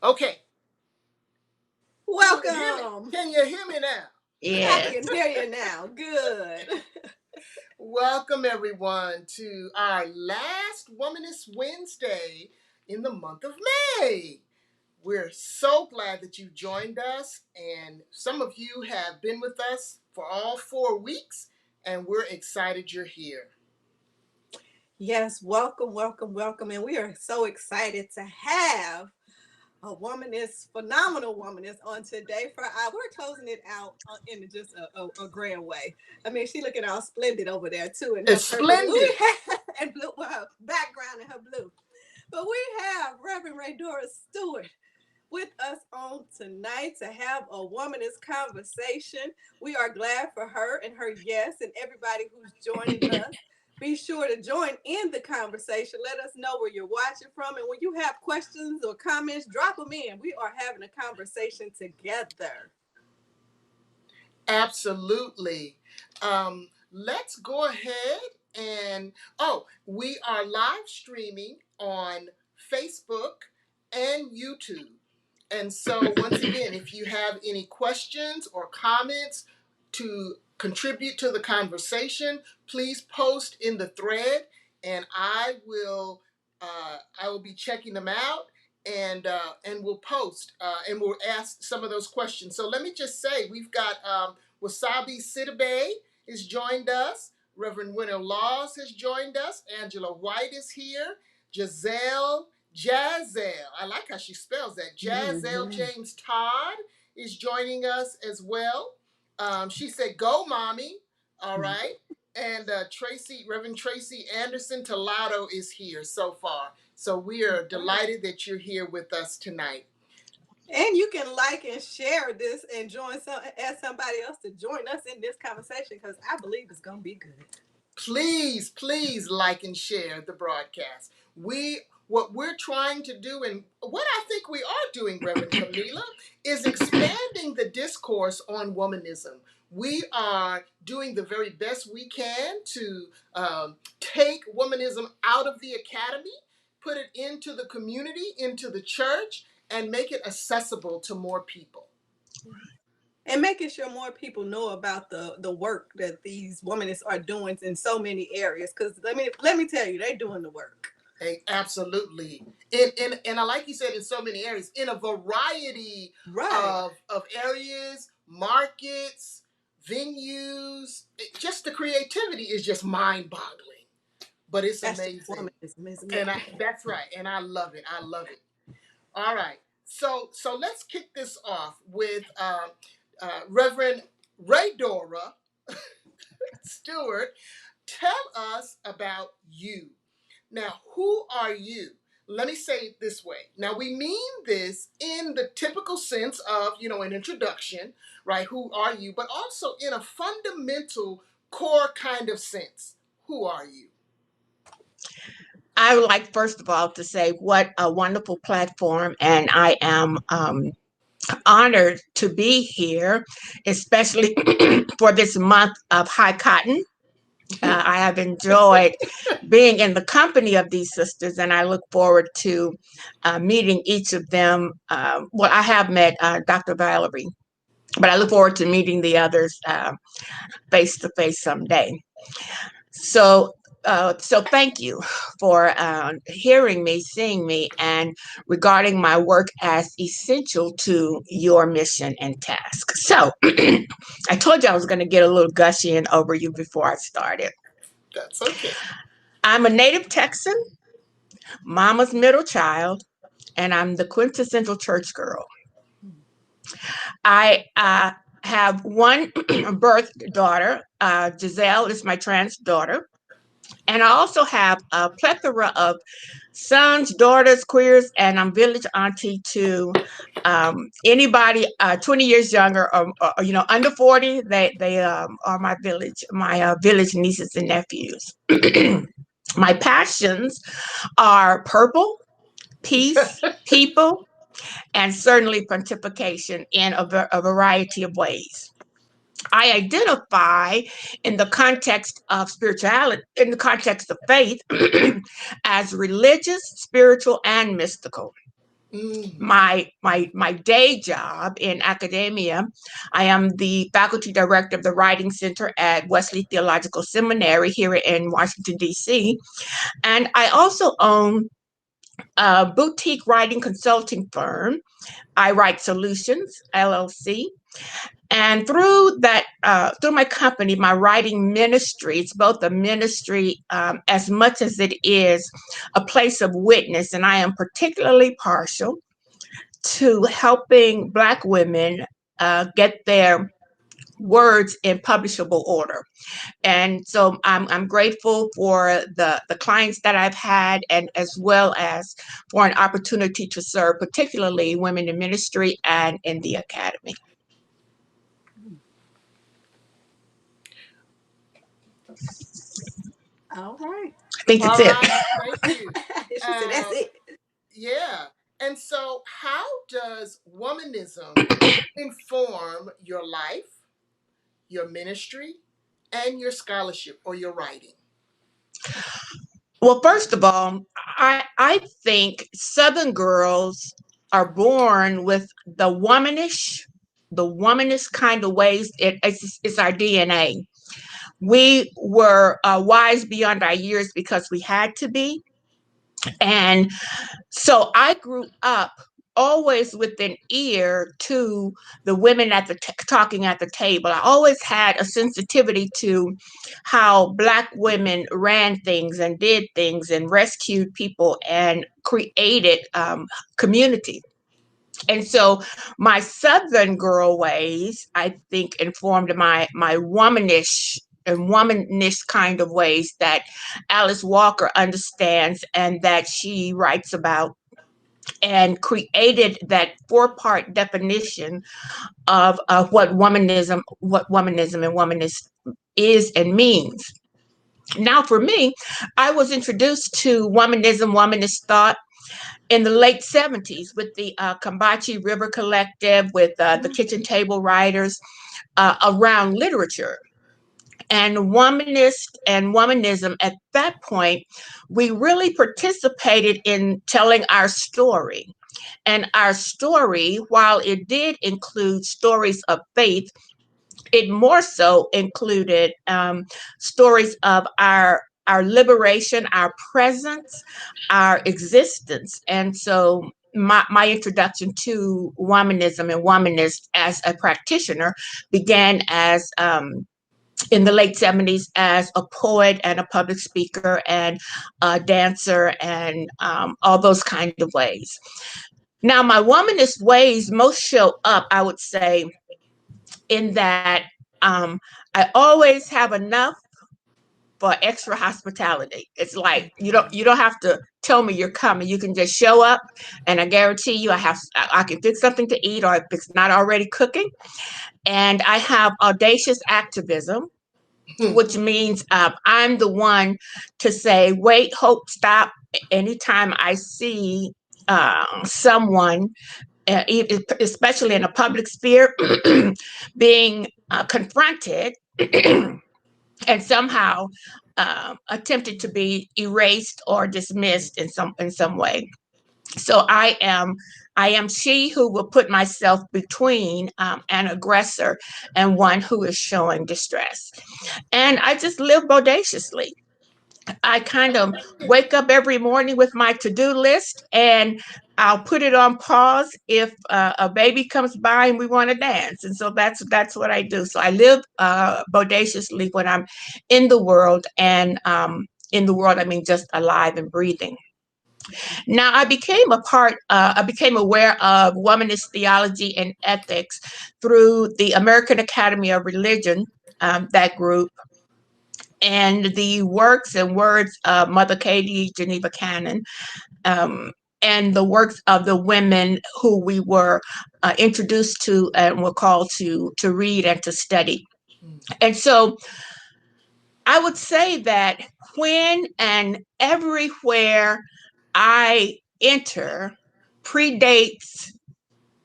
Okay. Welcome. Can you hear me now? I can hear you now. Good. Welcome, everyone, to our last Womanist Wednesday in the month of May. We're so glad that you joined us, and some of you have been with us for all 4 weeks, and we're excited you're here. Yes, welcome, welcome, welcome. And we are so excited to have a womanist, phenomenal womanist on today for we're closing it out in just a grand way. I mean, she looking all splendid over there too, and It's her blue splendid. and blue her background and her blue. But we have Reverend Raedorah Stewart with us on tonight to have a womanist conversation. We are glad for her and her yes, and everybody who's joining us. Be sure to join in the conversation. Let us know where you're watching from. And when you have questions or comments, drop them in. We are having a conversation together. Absolutely. Let's go ahead and, we are live streaming on Facebook and YouTube. And so, once again, if you have any questions or comments to contribute to the conversation, please post in the thread, and I will be checking them out, and we'll post and we'll ask some of those questions. So let me just say, we've got Wasabi Sidibe has joined us. Reverend Winter Laws has joined us. Angela White is here. Jazel, I like how she spells that. Jazel James Todd is joining us as well. She said, "Go, mommy." All right. And Reverend Tracy Anderson Tolado is here so far. So we are delighted that you're here with us tonight. And you can like and share this and ask somebody else to join us in this conversation, because I believe it's going to be good. Please like and share the broadcast. What we're trying to do, and what I think we are doing, Reverend Camila, is expanding the discourse on womanism. We are doing the very best we can to take womanism out of the academy, put it into the community, into the church, and make it accessible to more people. And making sure more people know about the work that these womanists are doing in so many areas. Because let me tell you, they're doing the work. Hey, absolutely. And I like you said, in so many areas, in a variety of areas, markets, venues. Just the creativity is just mind-boggling. But it's amazing. And that's right. And I love it. All right. So let's kick this off with Reverend Raedorah Stewart. Tell us about you. Now, who are you? Let me say it this way. Now, we mean this in the typical sense of, an introduction, right? Who are you? But also in a fundamental core kind of sense. Who are you? I would like, first of all, to say what a wonderful platform, and I am honored to be here, especially for this month of high cotton. I have enjoyed being in the company of these sisters, and I look forward to meeting each of them. Well, I have met Dr. Valerie, but I look forward to meeting the others face to face someday. So, so thank you for hearing me, seeing me, and regarding my work as essential to your mission and task. So, I told you I was going to get a little gushy and over you before I started. That's okay. I'm a native Texan, mama's middle child, and I'm the quintessential church girl. I have one birth daughter. Giselle is my trans daughter. And I also have a plethora of sons, daughters, queers, and I'm village auntie to anybody 20 years younger or under 40. They are my village nieces and nephews. My passions are purple, peace, people, and certainly pontification in a variety of ways. I identify in the context of spirituality, in the context of faith, as religious, spiritual, and mystical. Mm. My day job in academia, I am the faculty director of the Writing Center at Wesley Theological Seminary here in Washington, D.C. And I also own a boutique writing consulting firm, I Write Solutions, LLC. And through that, through my company, my writing ministry, it's both a ministry as much as it is a place of witness. And I am particularly partial to helping Black women get their words in publishable order. And so I'm grateful for the clients that I've had, and as well as for an opportunity to serve, particularly women in ministry and in the academy. All right. I think that's All it. right. Thank you. She said, "That's it." Yeah. And so, how does womanism inform your life, your ministry, and your scholarship or your writing? Well, first of all, I think Southern girls are born with the womanish kind of ways. It's our DNA. We were wise beyond our years because we had to be. And so I grew up always with an ear to the women talking at the table. I always had a sensitivity to how Black women ran things and did things and rescued people and created community. And so my Southern girl ways, I think, informed my womanish kind of ways that Alice Walker understands and that she writes about, and created that four-part definition of what womanism and womanist is and means. Now, for me, I was introduced to womanism, womanist thought in the late 70s with the Kambachi River Collective, with the Kitchen Table Writers around literature. And womanist and womanism at that point, we really participated in telling our story. And our story, while it did include stories of faith, it more so included stories of our liberation, our presence, our existence. And so my introduction to womanism and womanist as a practitioner began as in the late 70s as a poet and a public speaker and a dancer and all those kind of ways. Now, my womanist ways most show up, I would say, in that I always have enough for extra hospitality. It's like you don't have to tell me you're coming. You can just show up, and I guarantee you, I can fix something to eat, or if it's not already cooking. And I have audacious activism, which means I'm the one to say, wait, hope, stop. Anytime I see someone, especially in a public sphere, being confronted and somehow attempted to be erased or dismissed in some way. So I am she who will put myself between an aggressor and one who is showing distress. And I just live bodaciously. I kind of wake up every morning with my to-do list, and I'll put it on pause if a baby comes by and we want to dance. And so that's what I do. So I live bodaciously when I'm in the world, and in the world I mean just alive and breathing. Now, I became aware of womanist theology and ethics through the American Academy of Religion, that group, and the works and words of Mother Katie Geneva Cannon, and the works of the women who we were introduced to and were called to read and to study. And so I would say that when and everywhere I enter predates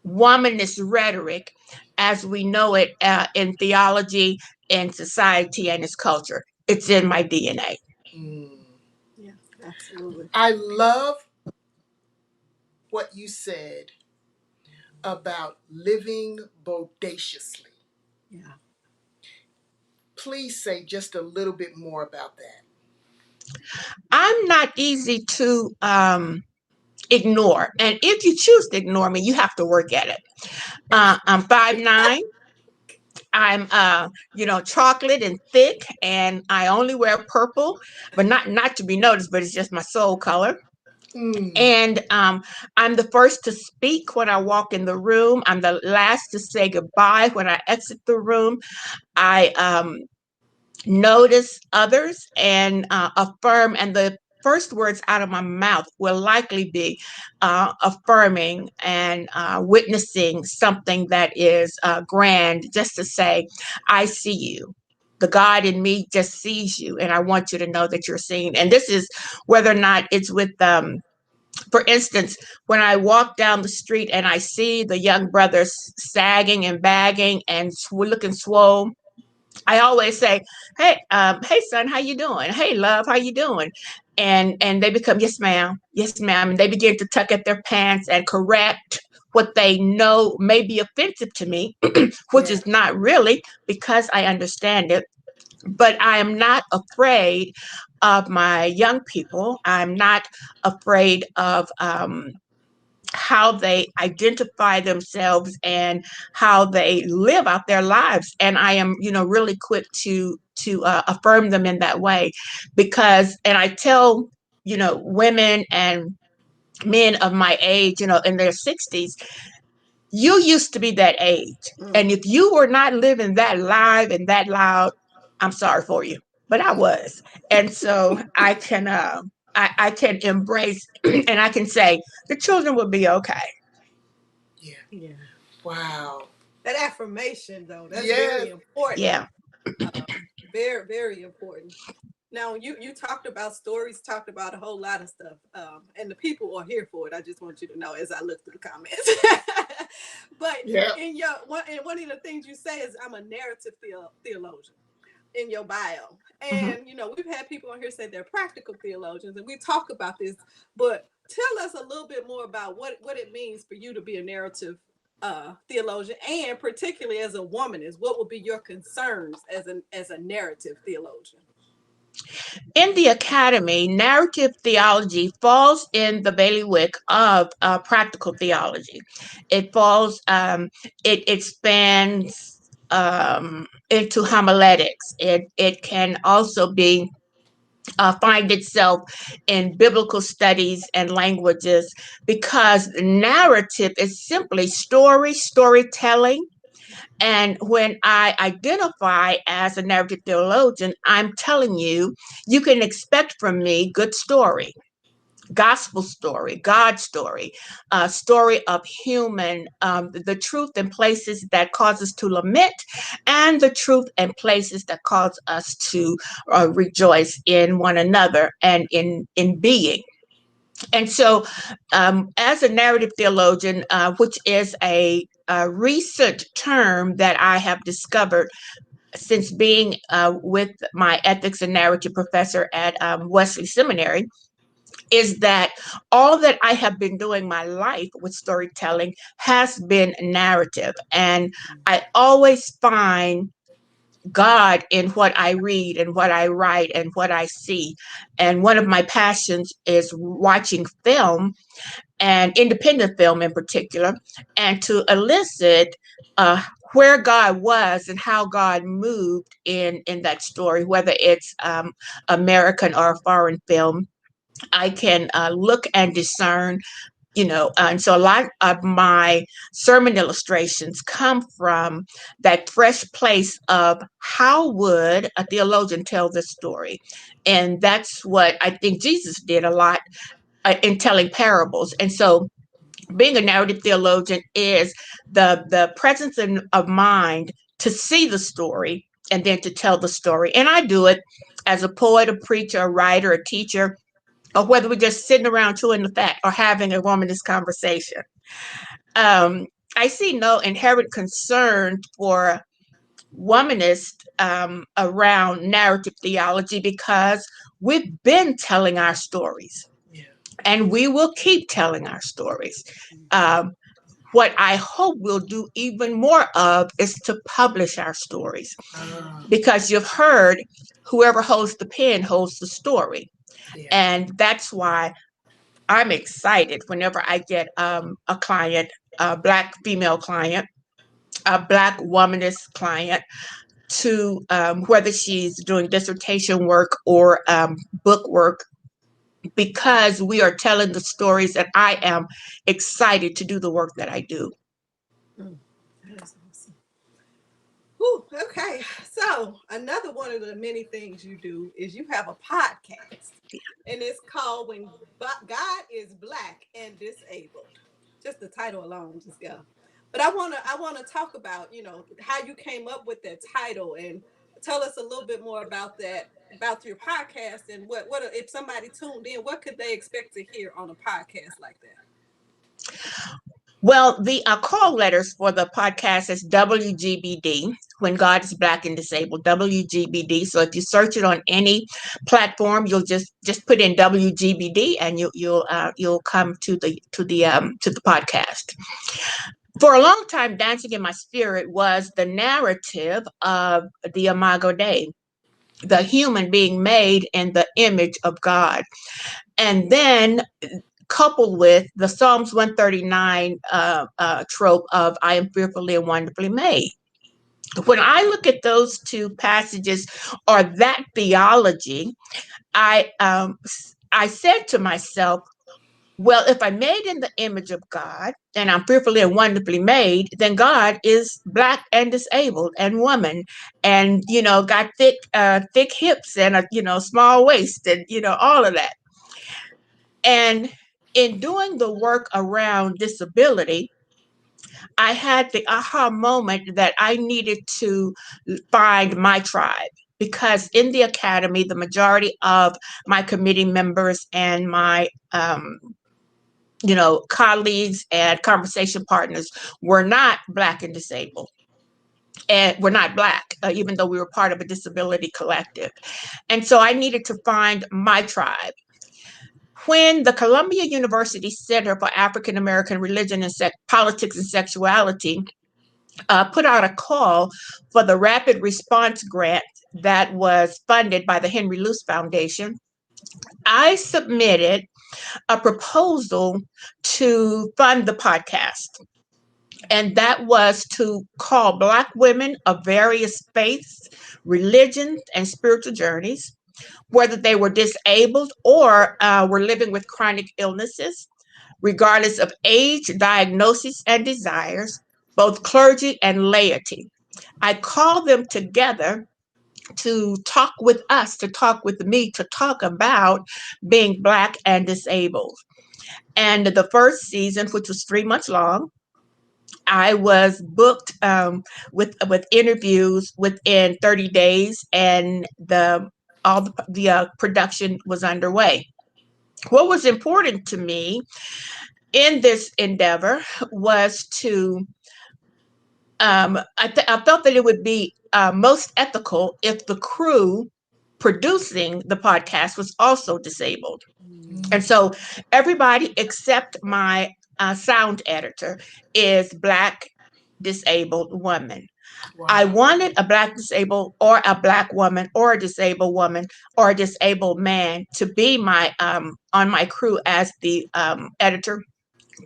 womanist rhetoric as we know it in theology, in society, and its culture. It's in my DNA. Mm. Yeah, absolutely. I love what you said about living bodaciously. Yeah. Please say just a little bit more about that. I'm not easy to ignore. And if you choose to ignore me, you have to work at it. I'm 5'9". I'm chocolate and thick, and I only wear purple, but not to be noticed, but it's just my soul color. Mm. And I'm the first to speak when I walk in the room. I'm the last to say goodbye when I exit the room. I notice others and affirm, and the first words out of my mouth will likely be affirming and witnessing something that is grand, just to say, I see you. The God in me just sees you, and I want you to know that you're seen. And this is whether or not it's with for instance, when I walk down the street and I see the young brothers sagging and bagging and looking swole, I always say, "Hey, son, how you doing? Hey, love, how you doing?" And they become, "Yes, ma'am, yes, ma'am," and they begin to tuck at their pants and correct what they know may be offensive to me, which Yeah. is not really, because I understand it. But I am not afraid of my young people. I'm not afraid of how they identify themselves and how they live out their lives. And I am, really quick to affirm them in that way, because, and I tell, women and men of my age, in their 60s, you used to be that age. And if you were not living that live and that loud, I'm sorry for you, but I was. And so I can embrace and I can say the children will be okay. Yeah. Yeah. Wow. That affirmation, though, that's Yes. very important. Yeah. Very, very important. Now, you talked about stories, talked about a whole lot of stuff, and the people are here for it. I just want you to know as I look through the comments. But Yeah. one of the things you say is I'm a narrative theologian in your bio. Mm-hmm. And we've had people on here say they're practical theologians, and we talk about this, but tell us a little bit more about what it means for you to be a narrative theologian, and particularly as a woman, is what would be your concerns as a narrative theologian? In the academy, narrative theology falls in the bailiwick of practical theology. It falls, it spans into homiletics. It can also be find itself in biblical studies and languages, because narrative is simply storytelling. And when I identify as a narrative theologian, I'm telling you, you can expect from me good story. gospel story, God story, story of human, the truth in places that cause us to lament, and the truth in places that cause us to rejoice in one another and in being. And so, as a narrative theologian, which is a recent term that I have discovered since being with my ethics and narrative professor at Wesley Seminary, is that all that I have been doing my life with storytelling has been narrative. And I always find God in what I read and what I write and what I see. And one of my passions is watching film, and independent film in particular, and to elicit where God was and how God moved in that story, whether it's American or a foreign film. I can look and discern, and so a lot of my sermon illustrations come from that fresh place of how would a theologian tell this story. And that's what I think Jesus did a lot in telling parables. And so being a narrative theologian is the presence of mind to see the story and then to tell the story. And I do it as a poet, a preacher, a writer, a teacher, or whether we're just sitting around chewing the fat or having a womanist conversation. Um, I see no inherent concern for womanist around narrative theology because we've been telling our stories, and we will keep telling our stories. Um, what I hope we'll do even more of is to publish our stories, because you've heard whoever holds the pen holds the story. Yeah. And that's why I'm excited whenever I get a client, a Black female client, a Black womanist client, to whether she's doing dissertation work or book work, because we are telling the stories, and I am excited to do the work that I do. That is awesome. Whew, okay, so another one of the many things you do is you have a podcast, and it's called "When God is Black and Disabled." Just the title alone, just go. But I wanna talk about how you came up with that title, and tell us a little bit more about that, about your podcast, and what if somebody tuned in, what could they expect to hear on a podcast like that? Well, the call letters for the podcast is WGBD, When God is Black and Disabled, WGBD. So if you search it on any platform, you'll just put in WGBD, and you'll come to the podcast. For a long time, Dancing in My Spirit was the narrative of the Imago Dei, the human being made in the image of God. And then coupled with the Psalms 139 trope of I am fearfully and wonderfully made. When I look at those two passages or that theology, I said to myself, well, if I'm made in the image of God and I'm fearfully and wonderfully made, then God is Black and disabled and woman, and got thick hips and a small waist, and all of that. And in doing the work around disability, I had the aha moment that I needed to find my tribe, because in the academy, the majority of my committee members and my colleagues and conversation partners were not Black and disabled, and were not Black, even though we were part of a disability collective. And so I needed to find my tribe. When the Columbia University Center for African American Religion and Politics and Sexuality put out a call for the Rapid Response Grant that was funded by the Henry Luce Foundation, I submitted a proposal to fund the podcast. And that was to call Black women of various faiths, religions, and spiritual journeys, whether they were disabled or were living with chronic illnesses, regardless of age, diagnosis, and desires, both clergy and laity. I called them together to talk with us, to talk with me, to talk about being Black and disabled. And the first season, which was 3 months long, I was booked with interviews within 30 days, and the production was underway. What was important to me in this endeavor was to I felt that it would be most ethical if the crew producing the podcast was also disabled. And so everybody except my sound editor is Black disabled woman. I Wow. wanted a Black disabled or a Black woman or a disabled woman or a disabled man to be my on my crew as the editor,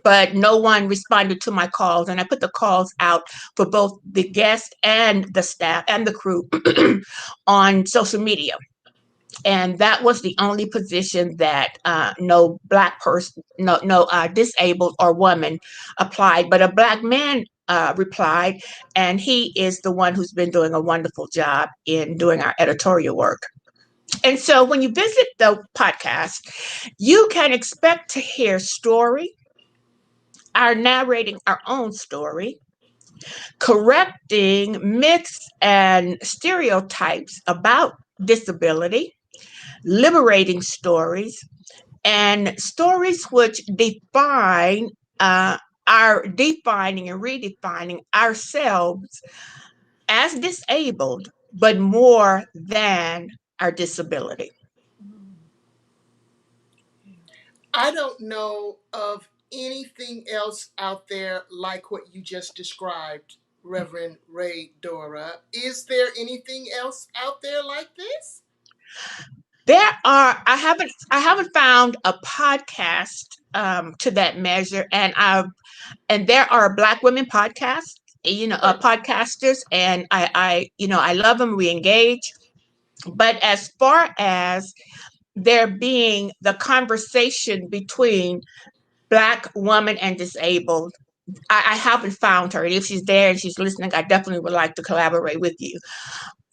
but no one responded to my calls. And I put the calls out for both the guest and the staff and the crew on social media. And that was the only position that no Black person, no disabled or woman applied, but a Black man replied, and he is the one who's been doing a wonderful job in doing our editorial work. And so when you visit the podcast, you can expect to hear story, our narrating our own story, correcting myths and stereotypes about disability, liberating stories, and stories which define our defining and redefining ourselves as disabled, but more than our disability. I don't know of anything else out there like what you just described, Reverend Raedorah. Is there anything else out there like this? There are. I haven't found a podcast to that measure, and there are Black women podcasts, Good. podcasters, and I love them. We engage, but as far as there being the conversation between Black woman and disabled, I haven't found her. And if she's there and she's listening, I definitely would like to collaborate with you.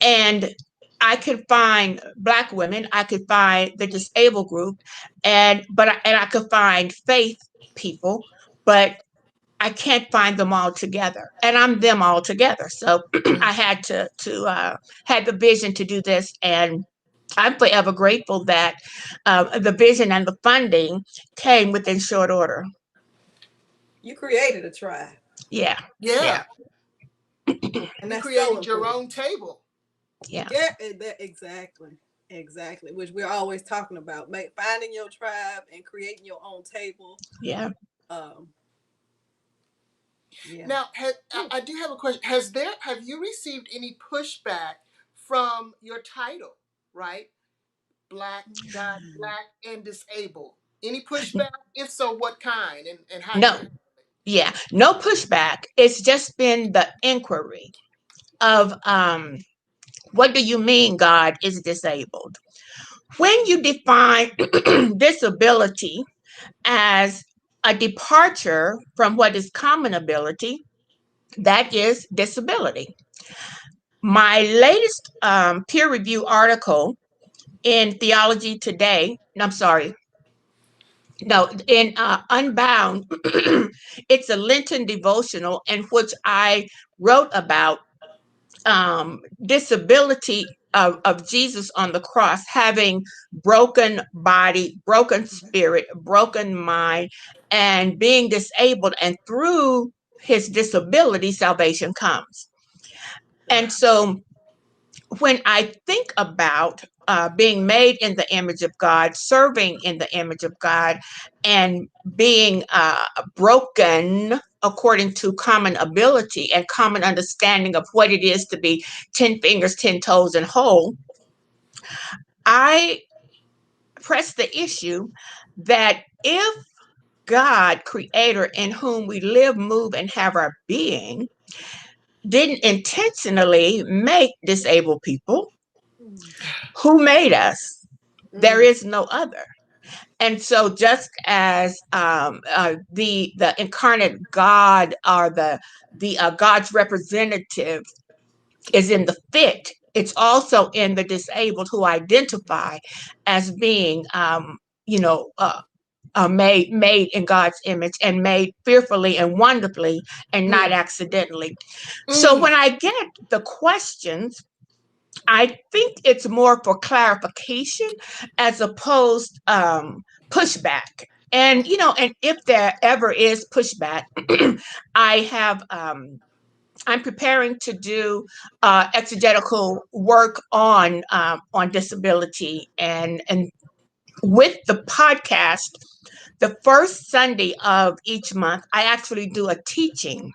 And I could find Black women, I could find the disabled group, and I could find faith people, but I can't find them all together, and I'm them all together. So I had the vision to do this, and I'm forever grateful that the vision and the funding came within short order. You created a tribe. Yeah, Yeah. yeah, And You that's so created your important. own table. yeah, Yeah, exactly. Exactly. Which we're always talking about. Finding your tribe and creating your own table. yeah. Um, yeah. Now, I do have a question. Have you received any pushback from your title, right? Black, God, Black, and disabled. Any pushback? If so, what kind, and how do you No, handle it? yeah, no pushback. It's just been the inquiry of what do you mean God is disabled? When you define disability as a departure from what is common ability, that is disability. My latest peer review article in Theology Today, I'm sorry, no, in Unbound, it's a Lenten devotional in which I wrote about disability of Jesus on the cross, having broken body, broken spirit, broken mind, and being disabled. And through his disability, salvation comes. And so when I think about being made in the image of God, serving in the image of God, and being broken according to common ability and common understanding of what it is to be 10 fingers, 10 toes, and whole, I press the issue that if God, creator in whom we live, move, and have our being, didn't intentionally make disabled people, who made us? There is no other. And so, just as the incarnate God or the God's representative is in the fit it's also in the disabled who identify as being, you know, made in God's image and made fearfully and wonderfully and not Mm, accidentally. So mm, when I get the questions, I think it's more for clarification as opposed pushback. And you know, and if there ever is pushback, I have I'm preparing to do exegetical work on disability and with the podcast. The first Sunday of each month, I actually do a teaching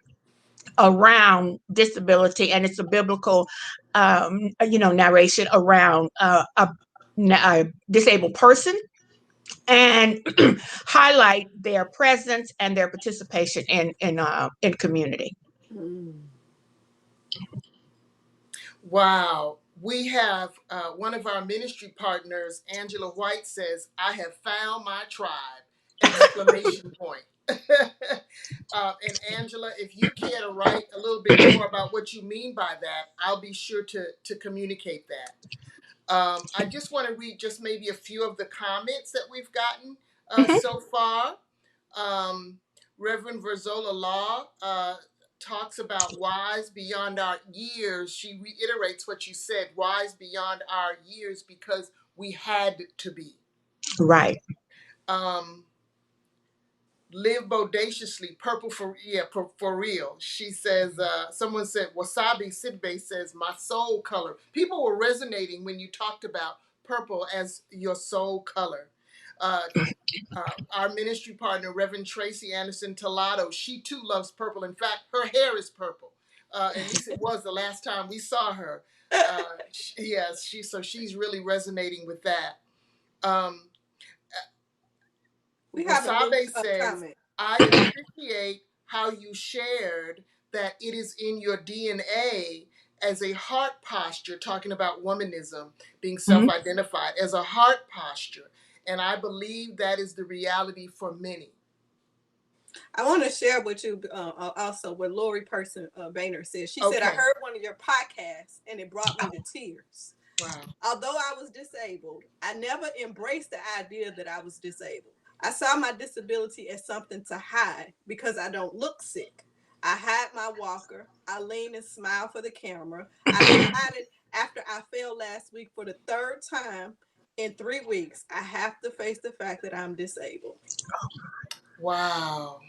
around disability, and it's a biblical, you know, narration around a disabled person and highlight their presence and their participation in community. Mm. wow. We have one of our ministry partners, Angela White, says, "I have found my tribe!" Exclamation point. And Angela, if you care to write a little bit more about what you mean by that, I'll be sure to communicate that. I just want to read just maybe a few of the comments that we've gotten Mhm. so far. Um, Reverend Verzola Law talks about wise beyond our years. She reiterates what you said, wise beyond our years because we had to be. Right. Um, Live bodaciously, purple for for real. She says, someone said wasabi Sidbay says my soul color. People were resonating when you talked about purple as your soul color. Uh, our ministry partner, Reverend Tracy Anderson Tolado, she too loves purple. In fact, her hair is purple. At least it was the last time we saw her. Yes, so she's really resonating with that. Um, We have a new Wasabe says, comment. I appreciate how you shared that it is in your DNA as a heart posture, talking about womanism, being self Mhm. identified as a heart posture. And I believe that is the reality for many. I want to share with you also what Lori Person Boehner said. She said, I Okay. heard one of your podcasts and it brought me to tears. Wow. Although I was disabled, I never embraced the idea that I was disabled. I saw my disability as something to hide because I don't look sick. I hide my walker. I lean and smile for the camera. I decided after I fell last week for the third time in 3 weeks, I have to face the fact that I'm disabled. Wow.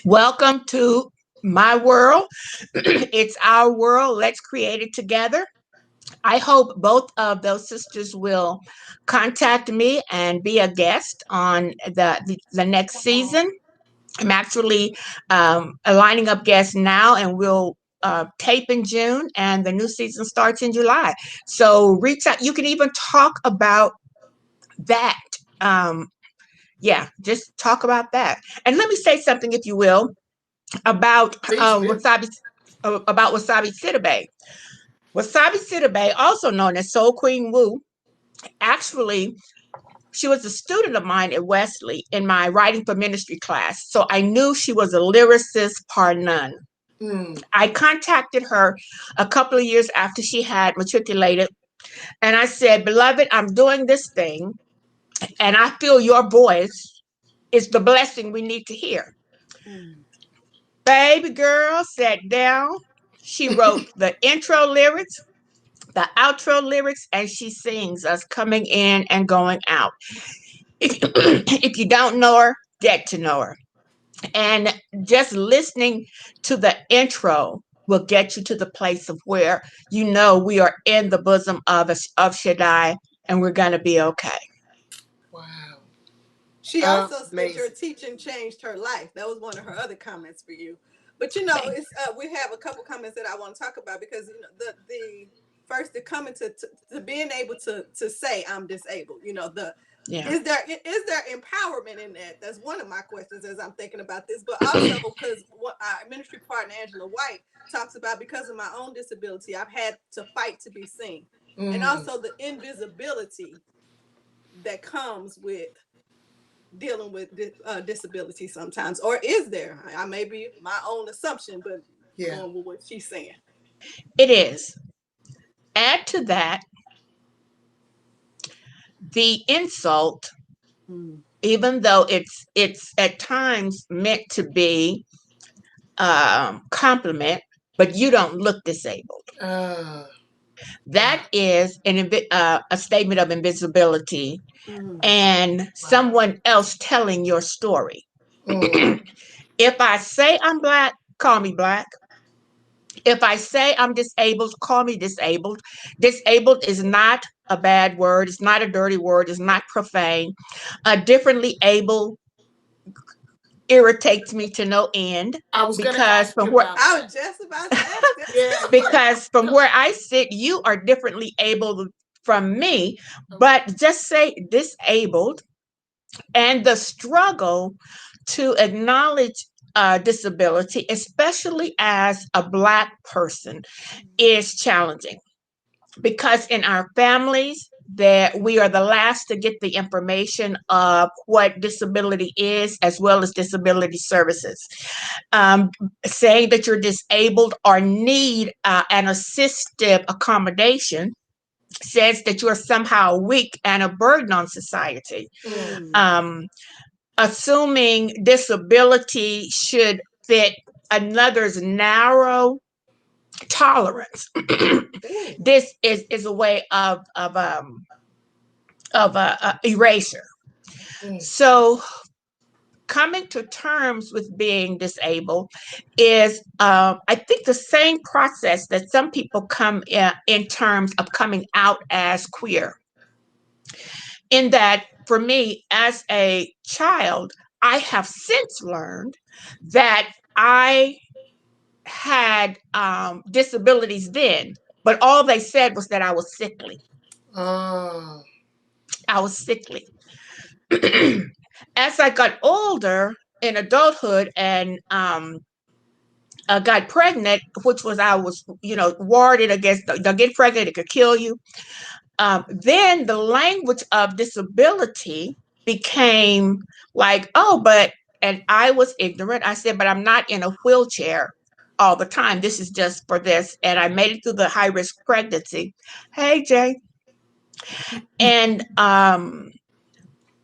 Welcome to my world. It's our world. Let's create it together. I hope both of those sisters will contact me and be a guest on the next season. I'm actually lining up guests now, and we'll tape in June, and the new season starts in July. So reach out. You can even talk about that. Um, yeah, just talk about that. And let me say something, if you will, about Please do. Wasabi Sitabe. Wasabi Sitabe, also known as Soul Queen Wu, actually, she was a student of mine at Wesley in my writing for ministry class. So I knew she was a lyricist par none. Mm. I contacted her a couple of years after she had matriculated, and I said, Beloved, I'm doing this thing, and I feel your voice is the blessing we need to hear. Mm. Baby girl sat down. She wrote the intro lyrics, the outro lyrics, and she sings us coming in and going out. If you don't know her, get to know her. And just listening to the intro will get you to the place of where you know we are in the bosom of Shaddai, and we're going to be okay. Wow. She also said your Amazing. teaching changed her life. That was one of her other comments for you. But you know, Thank it's we have a couple comments that I want to talk about because you know the first the coming to being able to say I'm disabled. You know the you. Yeah. is there empowerment in that? That's one of my questions as I'm thinking about this. But also because what our ministry partner Angela White talks about because of my own disability, I've had to fight to be seen, and Mm. also the invisibility that comes with dealing with disability sometimes, or is there? I may be my own assumption, but Yeah. going with what she's saying. It is. Add to that the insult, even though it's at times meant to be compliment, but you don't look disabled. Wow. That is a statement of invisibility and Wow. someone else telling your story. Mm. If I say I'm Black, call me Black. If I say I'm disabled, call me disabled. Disabled is not a bad word. It's not a dirty word. It's not profane. Differently able irritates me to no end I was gonna because ask from you where about I that. was just about to ask that Yeah, too. yeah. because from where I sit, you are differently able from me. Okay. But just say disabled, and the struggle to acknowledge disability, especially as a Black person, is challenging because in our families that we are the last to get the information of what disability is as well as disability services. um, Saying that you're disabled or need an assistive accommodation says that you're somehow weak and a burden on society. Mm. um, Assuming disability should fit another's narrow tolerance. Ooh. This is a way of erasure. Mm. So coming to terms with being disabled is, I think, the same process that some people come in terms of coming out as queer. In that, for me, as a child, I have since learned that I had disabilities then, but all they said was that I was sickly. Ah. I was sickly. As I got older in adulthood and got pregnant, which was I was, warded against, get pregnant, it could kill you. Then the language of disability became like, oh, and I was ignorant. I said, but I'm not in a wheelchair all the time. This is just for this. And I made it through the high risk pregnancy. Hey, Jay. And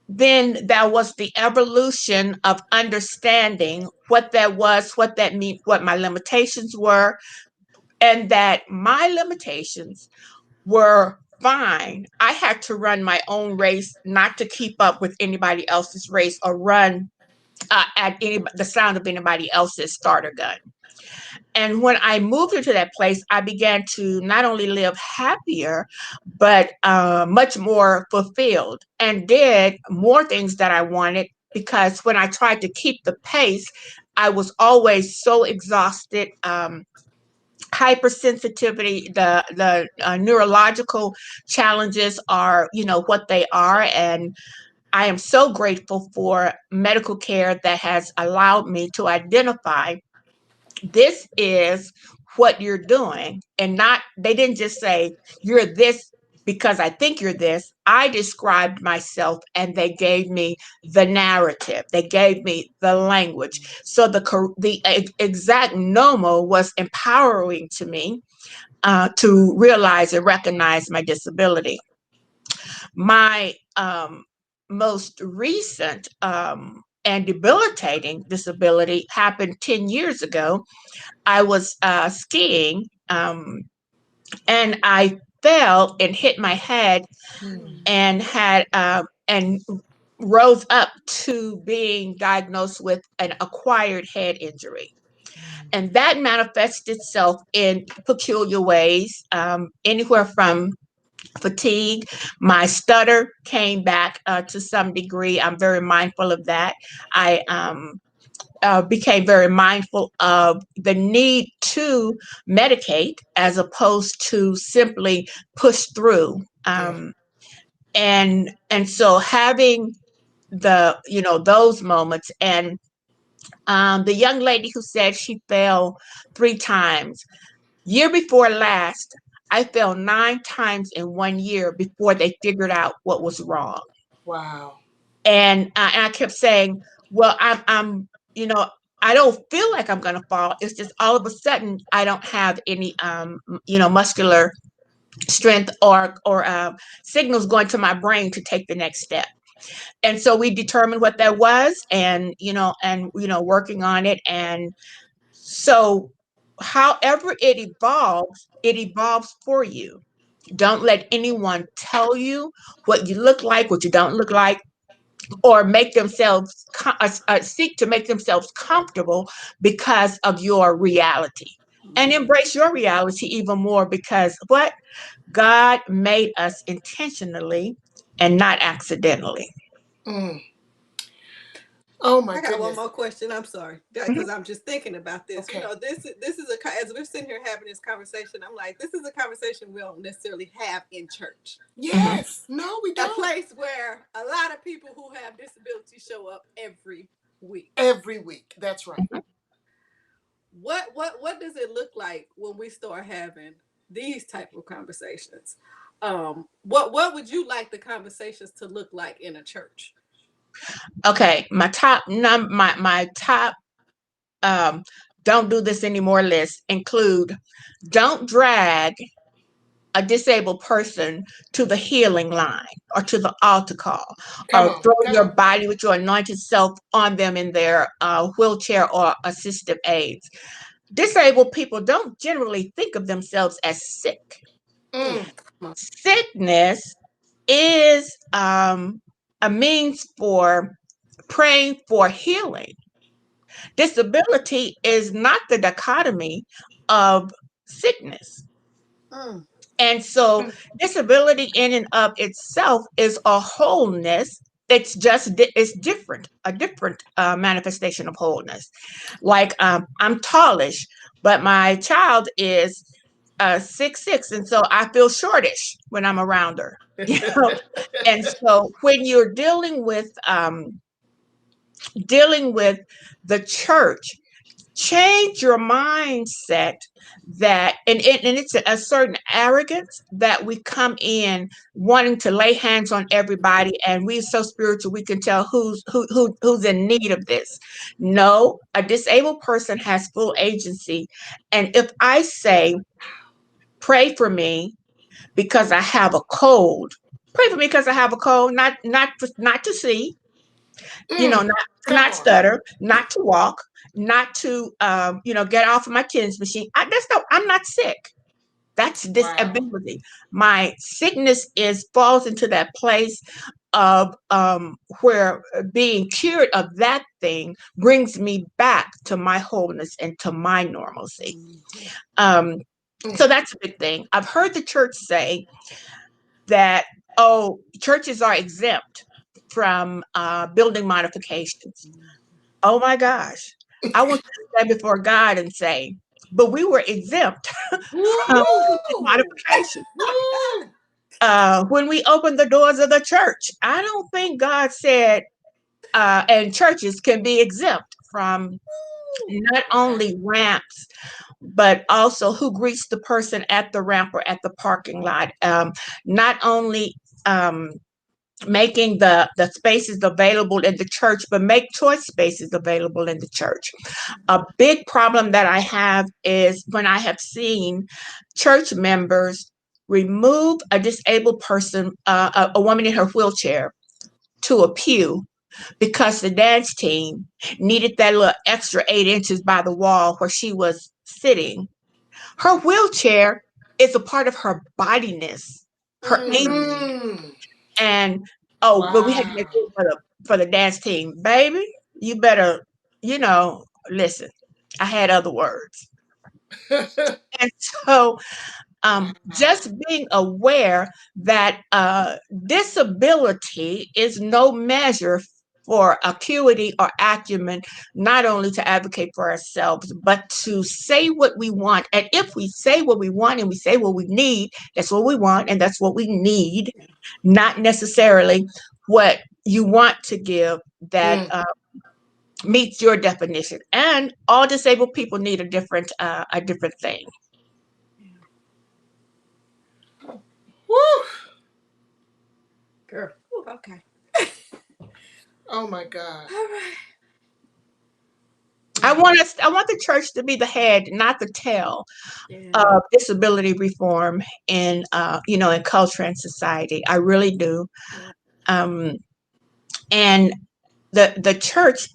then there was the evolution of understanding what that was, what that meant, what my limitations were, and that my limitations were fine. I had to run my own race, not to keep up with anybody else's race or run at the sound of anybody else's starter gun. And when I moved into that place, I began to not only live happier, but much more fulfilled and did more things that I wanted. Because when I tried to keep the pace, I was always so exhausted. Hypersensitivity, the neurological challenges are, what they are. And I am so grateful for medical care that has allowed me to identify this is what you're doing. And not, they didn't just say, you're this because I think you're this. I described myself and they gave me the narrative. They gave me the language. So the exact NOMO was empowering to me to realize and recognize my disability. My most recent and debilitating disability happened 10 years ago. I was skiing, and I fell and hit my head Mm. and had and rose up to being diagnosed with an acquired head injury. And that manifests itself in peculiar ways, anywhere from fatigue. My stutter came back to some degree. I'm very mindful of that. I became very mindful of the need to medicate as opposed to simply push through. Yeah. And so having those moments, and the young lady who said she fell 3 times, year before last, I fell 9 times in 1 year before they figured out what was wrong. Wow. And I kept saying, well, I'm you know I don't feel like I'm going to fall. It's just all of a sudden I don't have any muscular strength or signals going to my brain to take the next step. And so we determined what that was, and working on it. And so however it evolves for you. Don't let anyone tell you what you look like, what you don't look like, or make themselves seek to make themselves comfortable because of your reality. And embrace your reality even more, because what God made us intentionally and not accidentally. Mm. Oh my I got one goodness. more question. I'm sorry, Mhm. because I'm just thinking about this. Okay. This is as we're sitting here having this conversation. I'm like, this is a conversation we don't necessarily have in church. Mhm. Yes. No, we A don't. place where a lot of people who have disabilities show up every week. Every week. That's right. What does it look like when we start having these type of conversations? What would you like the conversations to look like in a church? Okay, my top um don't do this anymore list include: don't drag a disabled person to the healing line or to the altar call, Come or on. throw Come your on. body with your anointed self on them in their wheelchair or assistive aids. Disabled people don't generally think of themselves as sick. Mm, Mm. come on. Sickness is a means for praying for healing. Disability is not the dichotomy of sickness. Mm, And so disability in and of itself is a wholeness. It's different, a different manifestation of wholeness. Like I'm tallish, but my child is 6'6", and so I feel shortish when I'm around her. You know, and so when you're dealing with the church, change your mindset that and it's a certain arrogance that we come in wanting to lay hands on everybody, and we're so spiritual we can tell who's in need of this. No, a disabled person has full agency. And if I say, pray for me because I have a cold, pray for me because I have a cold, not to see, Mm. Come not on. stutter, not to walk, not to get off of my TENS machine. I'm not sick. That's Wow. disability. My sickness is falls into that place of where being cured of that thing brings me back to my wholeness and to my normalcy. mhm. Um, Mm. so that's a big thing. I've heard the church say that, oh, churches are exempt from building modifications. Oh my gosh. I want you to stand before God and say, but we were exempt from Woo! modification. Woo! When we opened the doors of the church, I don't think God said, and churches can be exempt from not Wow. only ramps, but also who greets the person at the ramp or at the parking lot. Not only um, making the spaces available in the church, but make choice spaces available in the church. A big problem that I have is when I have seen church members remove a disabled person, a woman in her wheelchair, to a pew because the dance team needed that little extra 8 inches by the wall where she was sitting. Her wheelchair is a part of her bodiness, her Mm. Mm. and oh, but we had to make Wow. room for the dance team. Baby, you better, you know, listen. I had other words. And so Wow. just being aware that disability is no measure for acuity or acumen, not only to advocate for ourselves, but to say what we want. And if we say what we want and we say what we need, that's what we want and that's what we need, not necessarily what you want to give that Mm. meets your definition. And all disabled people need a different thing. Woo! Girl. Ooh, okay. Oh my God. All right. I want the church to be the head, not the tail Yeah. of disability reform in, in culture and society. I really do. Yeah. Um, and the church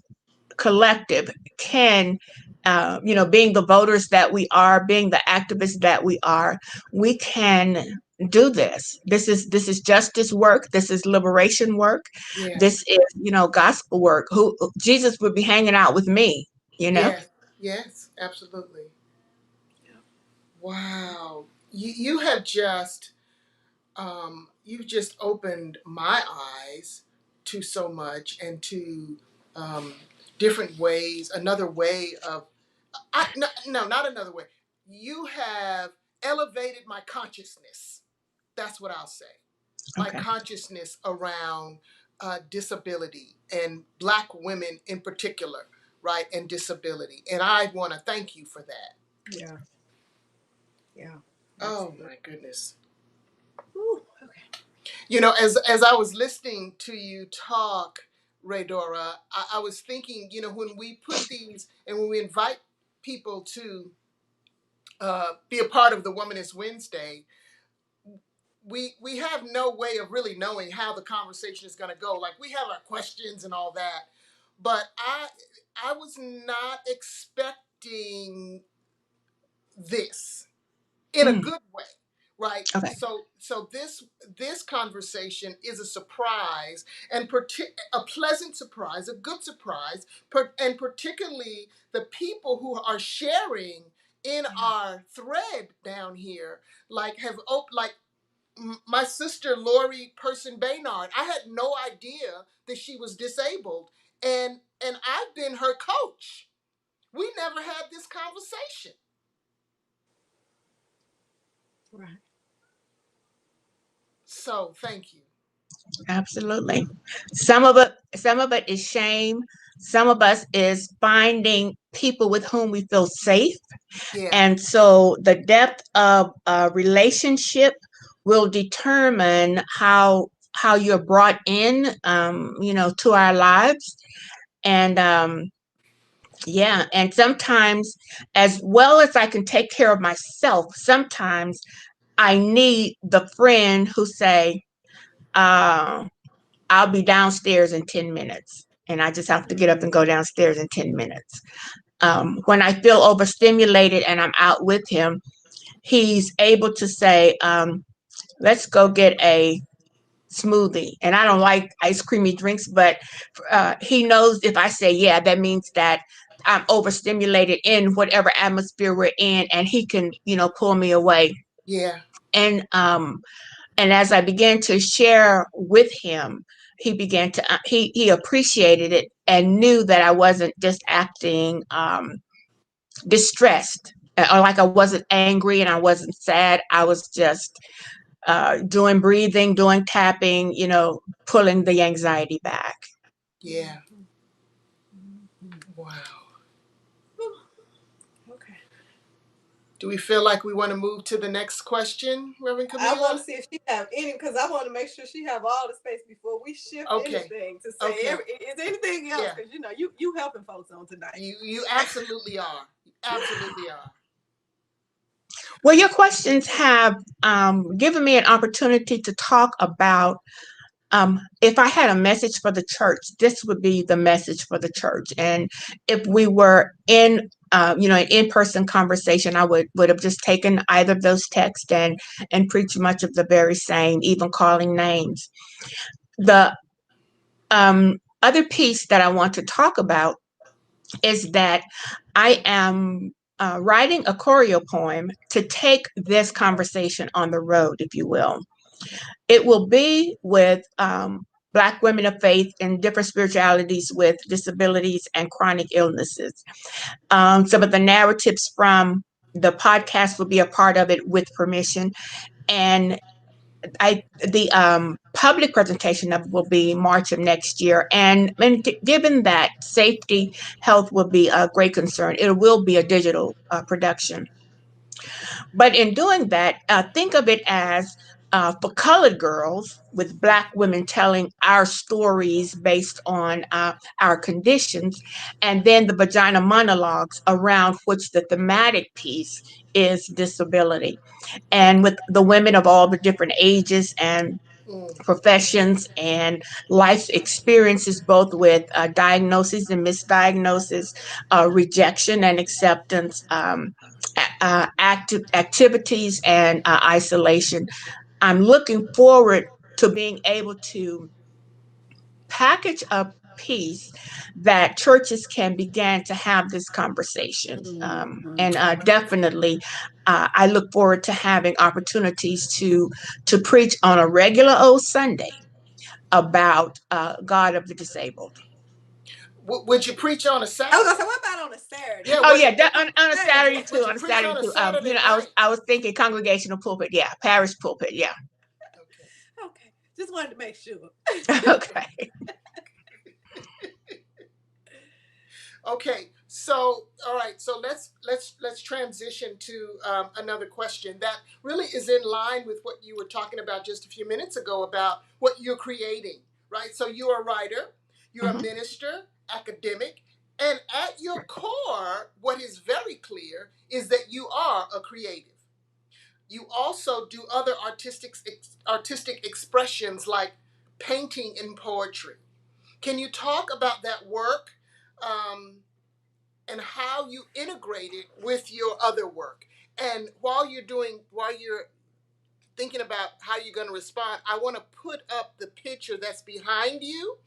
collective can, being the voters that we are, being the activists that we are, we can do this. This is justice work. This is liberation work. Yeah. This is, gospel work. Who Jesus would be hanging out with me, you know. Yes. Yes. Absolutely. Yeah. Wow. You have just you've just opened my eyes to so much and to um, different ways. Another way of no, no, not another way. You have elevated my consciousness. That's what I'll say. My Okay. consciousness around disability and Black women in particular, right, and disability. And I want to thank you for that. Yeah. Yeah. Oh Absolutely. my goodness. Ooh, okay. As I was listening to you talk, Raedorah, I was thinking, when we put these and when we invite people to be a part of the Womanist Wednesday, we have no way of really knowing how the conversation is going to go. Like we have our questions and all that, but I was not expecting this in a Mm, good way, right? okay. So this conversation is a surprise and a pleasant surprise, a good surprise, and particularly the people who are sharing in Yeah. our thread down here, like my sister Lori Person Baynard. I had no idea that she was disabled, and I've been her coach. We never had this conversation. Right. So thank you. Absolutely. Some of it is shame. Some of us is finding people with whom we feel safe. Yeah, And so the depth of a relationship will determine how you're brought in, to our lives. And yeah, and sometimes, as well as I can take care of myself, sometimes I need the friend who say, uh, "I'll be downstairs in 10 minutes," and I just have to get up and go downstairs in 10 minutes. When I feel overstimulated and I'm out with him, he's able to say, let's go get a smoothie. And I don't like ice creamy drinks, but he knows if I say, yeah, that means that I'm overstimulated in whatever atmosphere we're in, and he can, pull me away. yeah, And as I began to share with him, he began to he appreciated it and knew that I wasn't just acting distressed, or like I wasn't angry and I wasn't sad. I was just doing breathing, doing tapping, pulling the anxiety back. yeah. Mhm. Mhm. Wow. Whew. Okay. Do we feel like we want to move to the next question, Reverend I want Camila? to see if she have any because I want to make sure she have all the space before we shift Okay. anything to say Okay. is anything else Yeah. because you helping folks on tonight. You absolutely are. You absolutely are. Well, your questions have given me an opportunity to talk about, if I had a message for the church, this would be the message for the church. And if we were in, an in-person conversation, I would have just taken either of those texts and preached much of the very same, even calling names. The other piece that I want to talk about is that I am writing a choreo poem to take this conversation on the road, if you will. It will be with Black women of faith in different spiritualities with disabilities and chronic illnesses. Some of the narratives from the podcast will be a part of it with permission. And the public presentation of it will be March of next year. And given that safety, health will be a great concern, it will be a digital production. But in doing that, think of it as for colored girls, with Black women telling our stories based on our conditions, and then the vagina monologues, around which the thematic piece is disability. And with the women of all the different ages and Mm. professions and life experiences, both with diagnosis and misdiagnosis, rejection and acceptance, activities and isolation. I'm looking forward to being able to package a piece that churches can begin to have this conversation. And definitely, I look forward to having opportunities to preach on a regular old Sunday about God of the disabled. Would you preach on a I was gonna Saturday? say, what about on a Saturday? Yeah. Oh Would yeah, on a Saturday. Saturday too. Would you On a preach Saturday on a too. Saturday I night? was thinking congregational pulpit. Yeah, parish pulpit. Yeah. Okay. Okay, just wanted to make sure. Okay. Okay, so all right, so let's transition to another question that really is in line with what you were talking about just a few minutes ago about what you're creating, right? So you're a writer, you're a Mhm. minister, academic, and at your core, what is very clear is that you are a creative. You also do other artistic expressions like painting and poetry. Can you talk about that work? Um, and how you integrate it with your other work. And while you're thinking about how you're going to respond, I want to put up the picture that's behind you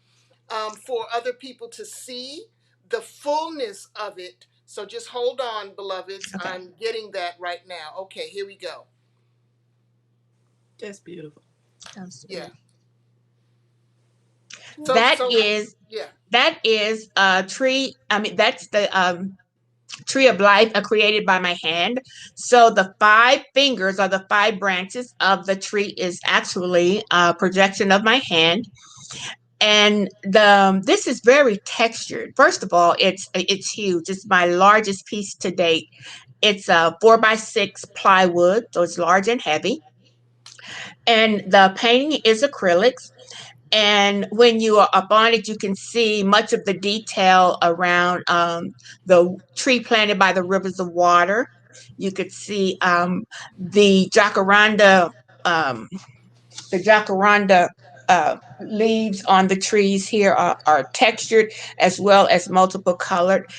for other people to see the fullness of it. So just hold on, beloveds. Okay. I'm getting that right now. Okay, here we go. That's beautiful. Yeah. So That so is yeah. that is a tree. I mean, that's the tree of life created by my hand. So the five fingers or the five branches of the tree is actually a projection of my hand. And this is very textured. First of all, it's huge. It's my largest piece to date. It's a 4x6 plywood, so it's large and heavy. And the painting is acrylics. And when you are up on it, you can see much of the detail around the tree planted by the rivers of water. You could see the jacaranda, um, the jacaranda leaves on the trees here are textured as well as multiple colored.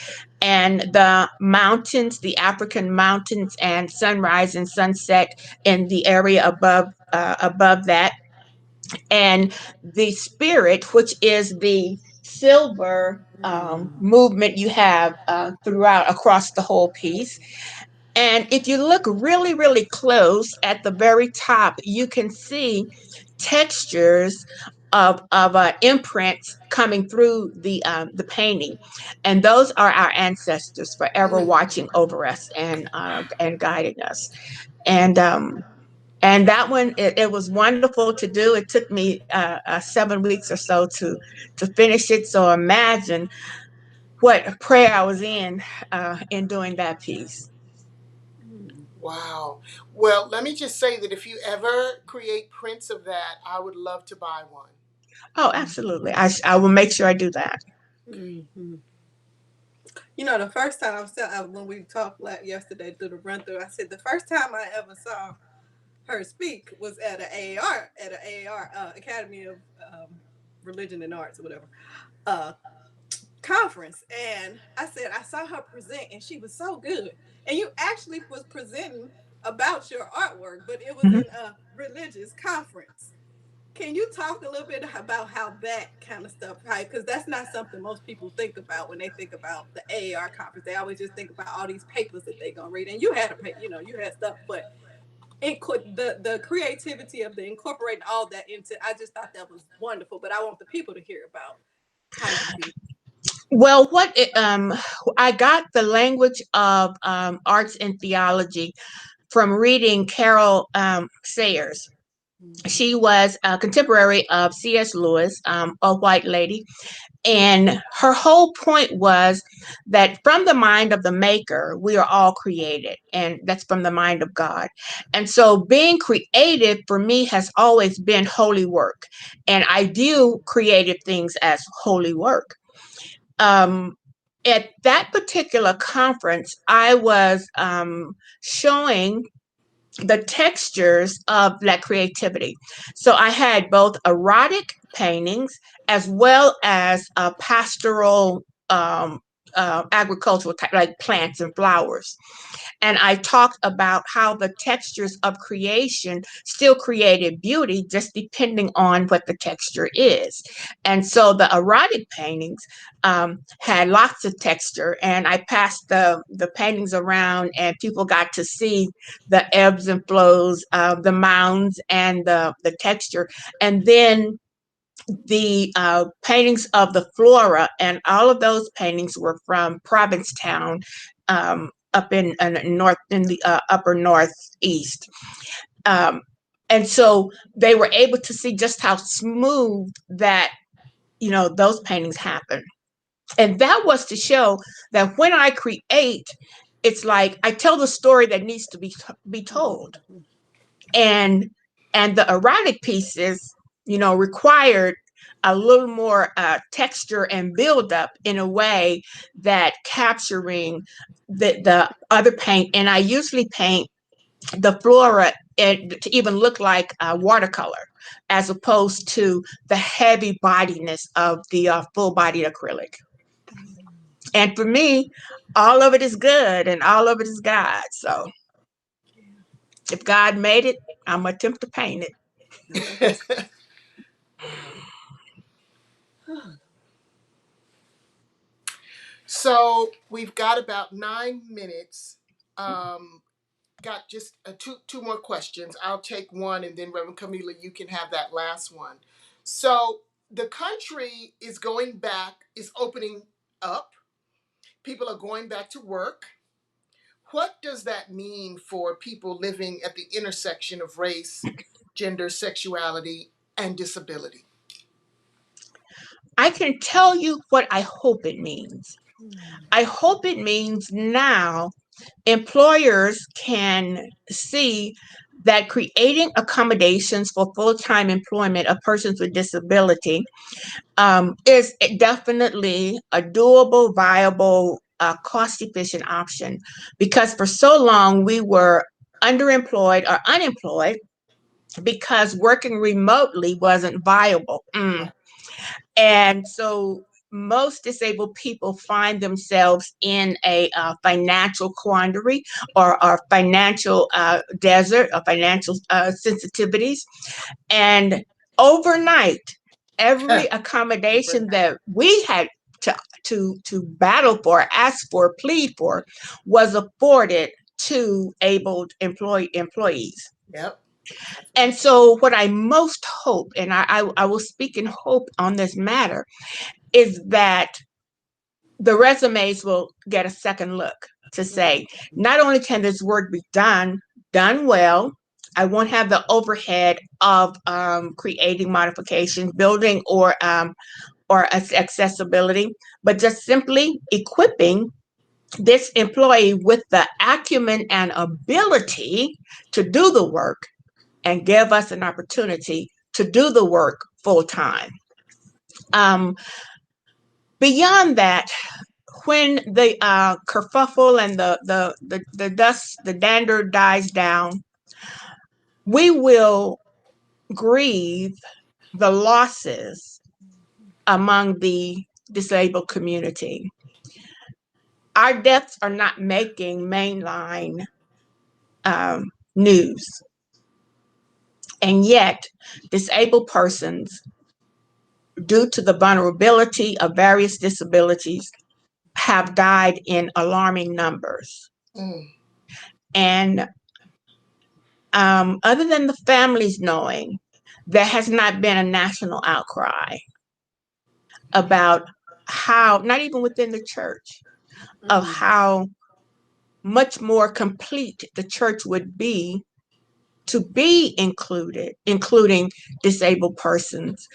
And the mountains, the African mountains, and sunrise and sunset in the area above that, and the spirit, which is the silver movement you have throughout across the whole piece. And if you look really, really close at the very top, you can see textures of imprints coming through the painting, and those are our ancestors forever Mm. watching over us and guiding us. And that one, it was wonderful to do. It took me 7 weeks or so to finish it. So imagine what prayer I was in doing that piece. Wow. Well, let me just say that if you ever create prints of that, I would love to buy one. Oh, absolutely. I will make sure I do that. Mm-hmm. You know, the first time I was when we talked yesterday through the run through, I said the first time I ever saw her speak was at an AAR Academy of Religion and Arts or whatever uh, conference, and I said I saw her present and she was so good. And you actually was presenting about your artwork, but it was Mhm. in a religious conference. Can you talk a little bit about how that kind of stuff, right? Because that's not something most people think about when they think about the AAR conference. They always just think about all these papers that they're gonna read. And you had you had stuff, but the creativity of the incorporating all that into, I just thought that was wonderful. But I want the people to hear about how you did. Well, I got the language of arts and theology from reading Carol Sayers. Mm-hmm. She was a contemporary of C.S. Lewis, a white lady, And her whole point was that from the mind of the maker, we are all created, and that's from the mind of God. And so being creative for me has always been holy work. And I view creative things as holy work. Um, at that particular conference, I was showing the textures of that creativity. So I had both erotic paintings as well as pastoral agricultural like plants and flowers. And I talked about how the textures of creation still created beauty, just depending on what the texture is. And so the erotic paintings had lots of texture, and I passed the paintings around, and people got to see the ebbs and flows, the mounds, and the texture. And then the paintings of the flora, and all of those paintings were from Provincetown, up in north in the upper northeast. Um, and so they were able to see just how smooth that those paintings happen. And that was to show that when I create, it's like I tell the story that needs to be told. And the erotic pieces, required a little more texture and build up in a way that capturing the other paint. And I usually paint the flora to even look like watercolor, as opposed to the heavy bodiness of the full bodied acrylic. And for me, all of it is good and all of it is God. So if God made it, I'm going to attempt to paint it. So we've got about 9 minutes. Got just two more questions. I'll take one, and then Reverend Camila, you can have that last one. So the country is going back, is opening up. People are going back to work. What does that mean for people living at the intersection of race, gender, sexuality, and disability? I can tell you what I hope it means. I hope it means now employers can see that creating accommodations for full-time employment of persons with disability is definitely a doable, viable, cost-efficient option. Because for so long we were underemployed or unemployed because working remotely wasn't viable. And so most disabled people find themselves in a financial quandary or financial desert or financial sensitivities. And overnight, every accommodation that we had to battle for, ask for, plead for, was afforded to abled employees. Yep. And so, what I most hope, and I will speak in hope on this matter, is that the resumes will get a second look to say, not only can this work be done well, I won't have the overhead of creating modifications, building, or accessibility, but just simply equipping this employee with the acumen and ability to do the work and give us an opportunity to do the work full time. Beyond that, when the kerfuffle and the dust, the dander dies down, we will grieve the losses among the disabled community. Our deaths are not making mainline news. And yet, disabled persons, due to the vulnerability of various disabilities, have died in alarming numbers. And other than the families knowing, there has not been a national outcry about how, not even within the church, of how much more complete the church would be to be including disabled persons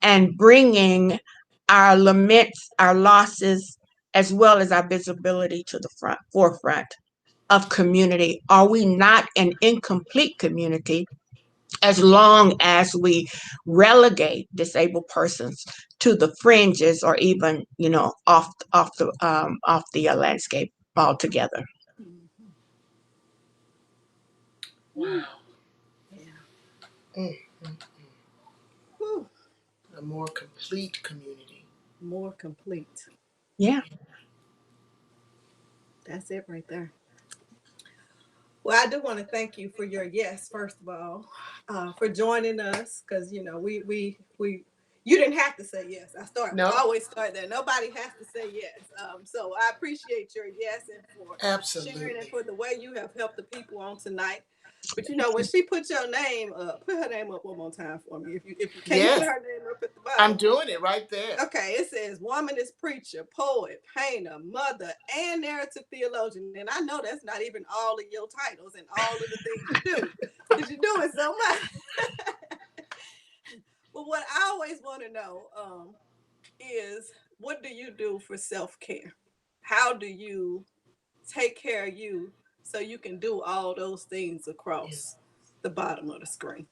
and bringing our laments, our losses, as well as our visibility to the forefront of community? Are we not an incomplete community as long as we relegate disabled persons to the fringes, or even, off the landscape altogether? Mhm. Woo. Wow. Yeah. Mm, mm. Woo. A more complete community. More complete. Yeah. That's it right there. Well, I do want to thank you for your yes, first of all, for joining us, because we you didn't have to say yes. No, Always start there. Nobody has to say yes. So I appreciate your yes, and for sharing, and absolutely. for the way you have helped the people on tonight. But when she put your name up, put her name up one more time for me. If you can, you put Yes, her name up at the I'm bottom. doing it right there. Okay, it says womanist, preacher, poet, painter, mother, and narrative theologian. And I know that's not even all of your titles and all of the things you do, because you're doing so much. But what I always want to know is, what do you do for self care? How do you take care of you so you can do all those things Yeah. across the bottom of the screen?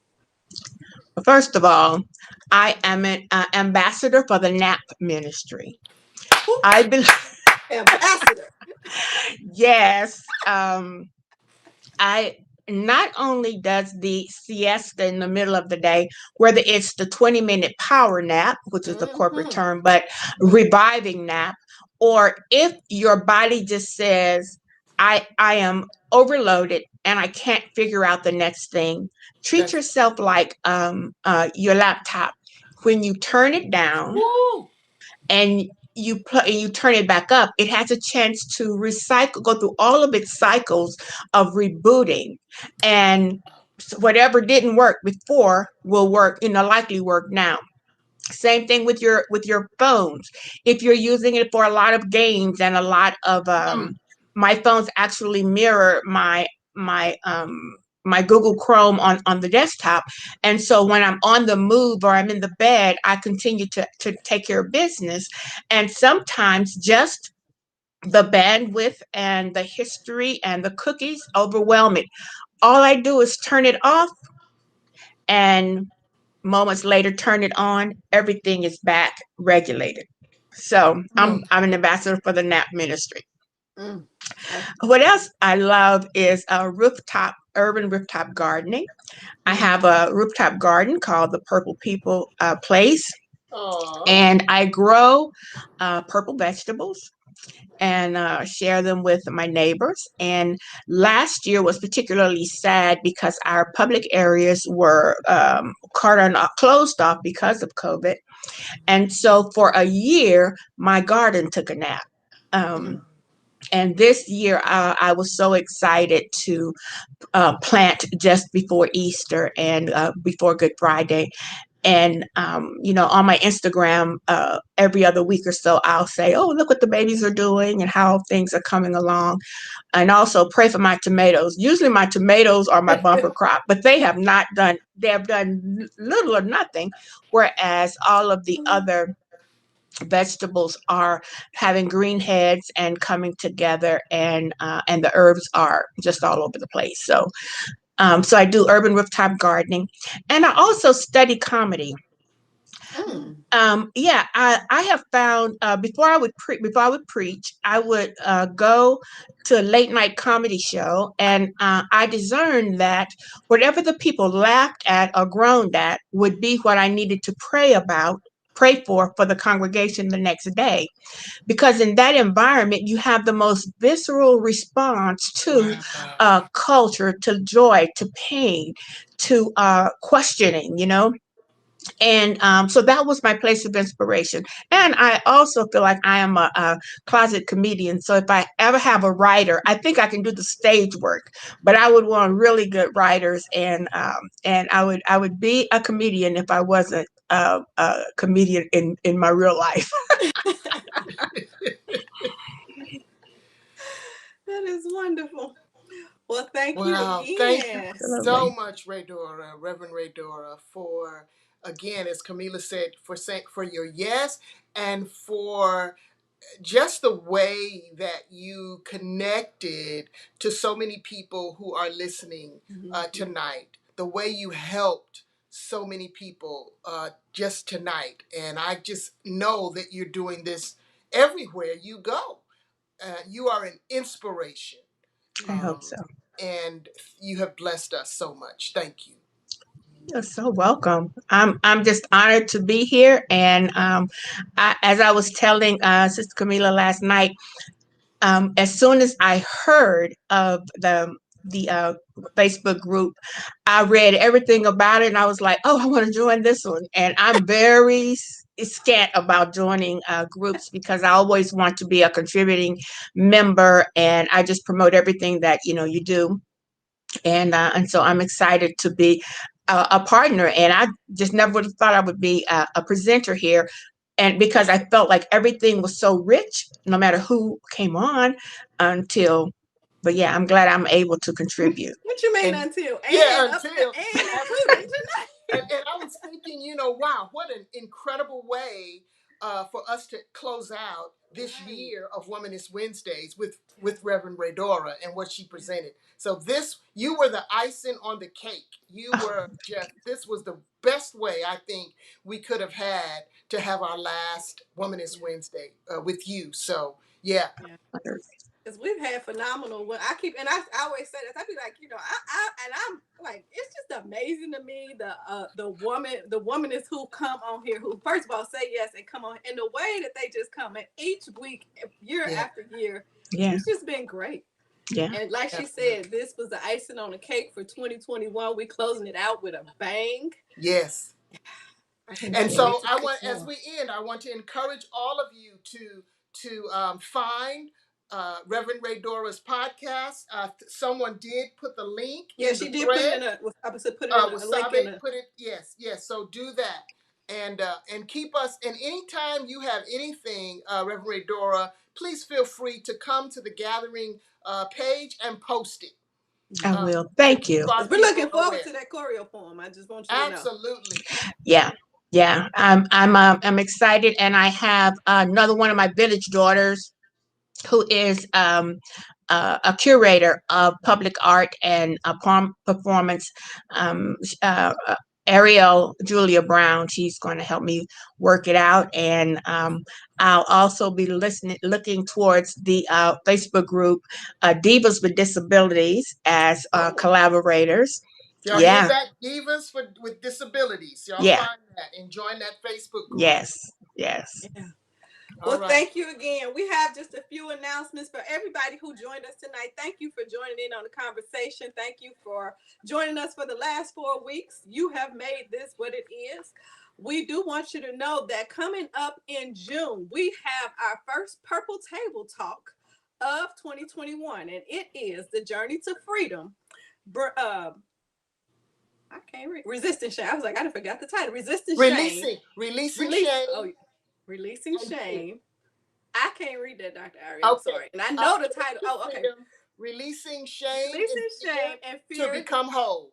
First of all, I am an ambassador for the NAP ministry. Ooh, I believe, ambassador. yes. I Not only does the siesta in the middle of the day, whether it's the 20-minute power nap, which is the corporate Mm-hmm. term, but reviving nap, or if your body just says, I am overloaded and I can't figure out the next thing, treat That's yourself like your laptop. When you turn it down woo. and you turn it back up, it has a chance to recycle, go through all of its cycles of rebooting, and whatever didn't work before will work, likely work now. Same thing with your phones. If you're using it for a lot of games and a lot of Mm, my phones actually mirror my Google Chrome on the desktop. And so when I'm on the move or I'm in the bed, I continue to take care of business. And sometimes just the bandwidth and the history and the cookies overwhelm it. All I do is turn it off, and moments later turn it on, everything is back regulated. So I'm mm, I'm an ambassador for the NAP ministry. Mm. Okay. What else I love is urban rooftop gardening. I Mm. have a rooftop garden called the Purple People Place, aw, and I grow purple vegetables and share them with my neighbors. And last year was particularly sad because our public areas were closed off because of COVID. And so for a year, my garden took a nap. mm, Um, and this year, I was so excited to plant just before Easter and before Good Friday. And, on my Instagram, every other week or so, I'll say, oh, look what the babies are doing and how things are coming along. And also pray for my tomatoes. Usually my tomatoes are my bumper crop, but they have done little or nothing. Whereas all of the other vegetables are having green heads and coming together, and the herbs are just all over the place. So I do urban rooftop gardening, and I also study comedy. Mm. Yeah, I have found before I would preach, I would go to a late night comedy show, and I discerned that whatever the people laughed at or groaned at would be what I needed to pray for the congregation the next day, because in that environment you have the most visceral response to wow. culture, to joy, to pain, to questioning, and so that was my place of inspiration. And I also feel like I am a closet comedian. So if I ever have a writer, I think I can do the stage work, but I would want really good writers, and I would be a comedian if I wasn't a comedian in my real life. That is wonderful. Well, thank you Wow. Thank you again. so Absolutely. much, Raedorah, Reverend Raedorah, for again, as Camila said, for your yes, and for just the way that you connected to so many people who are listening tonight, the way you helped so many people just tonight. And I just know that you're doing this everywhere you go. You are an inspiration. I hope so. And you have blessed us so much. Thank you. You're so welcome. I'm just honored to be here. And as I was telling Sister Camila last night, as soon as I heard of the Facebook group, I read everything about it, and I was like, "Oh, I want to join this one." And I'm very scant about joining groups because I always want to be a contributing member, and I just promote everything that you do. And so I'm excited to be a partner. And I just never would have thought I would be a presenter here. And because I felt like everything was so rich, no matter who came on, until, but yeah, I'm glad I'm able to contribute. What you mean And until? yeah, And up until to, and including tonight. and I was thinking, wow, what an incredible way for us to close out this year of Womanist Wednesdays with Reverend Raedorah and what she presented. So you were the icing on the cake. You were this was the best way I think we could have had to have our last Womanist Wednesday with you. So yeah. Because we've had phenomenal. I always say this. I be like, I'm like, it's just amazing to me the womanists who come on here, who first of all say yes and come on, and the way that they just come in each week, year after year, it's just been great. Yeah. And like she said, this was the icing on the cake for 2021. We closing it out with a bang. Yes. And so as we end, I want to encourage all of you to find Reverend Raedorah's podcast. Someone did put the link. Yeah, she did put it in a. I put it in a link in a. Put it. Yes. So do that, and keep us. And anytime you have anything, Reverend Raedorah, please feel free to come to the gathering page and post it. I will. Thank you. We're looking forward to that choreo poem. I just want you to know. Absolutely. Yeah. I'm excited, and I have another one of my village daughters who is a curator of public art and performance. Ariel Julia Brown, she's going to help me work it out, and I'll also be looking towards the Facebook group Divas with Disabilities as collaborators. Y'all hear that? Divas with Disabilities. Y'all find that and join that Facebook group. Yes. Yeah. Well, thank you again. We have just a few announcements for everybody who joined us tonight. Thank you for joining in on the conversation. Thank you for joining us for the last 4 weeks. You have made this what it is. We do want you to know that coming up in June, we have our first Purple Table Talk of 2021, and it is the Journey to Freedom. I can't read. Resisting Shame. I was like, I forgot the title. Releasing Shame. Releasing Shame. I can't read that, Dr. Ari. I'm sorry. And I know the title. Releasing Shame. Releasing Shame and Fear to Become Whole.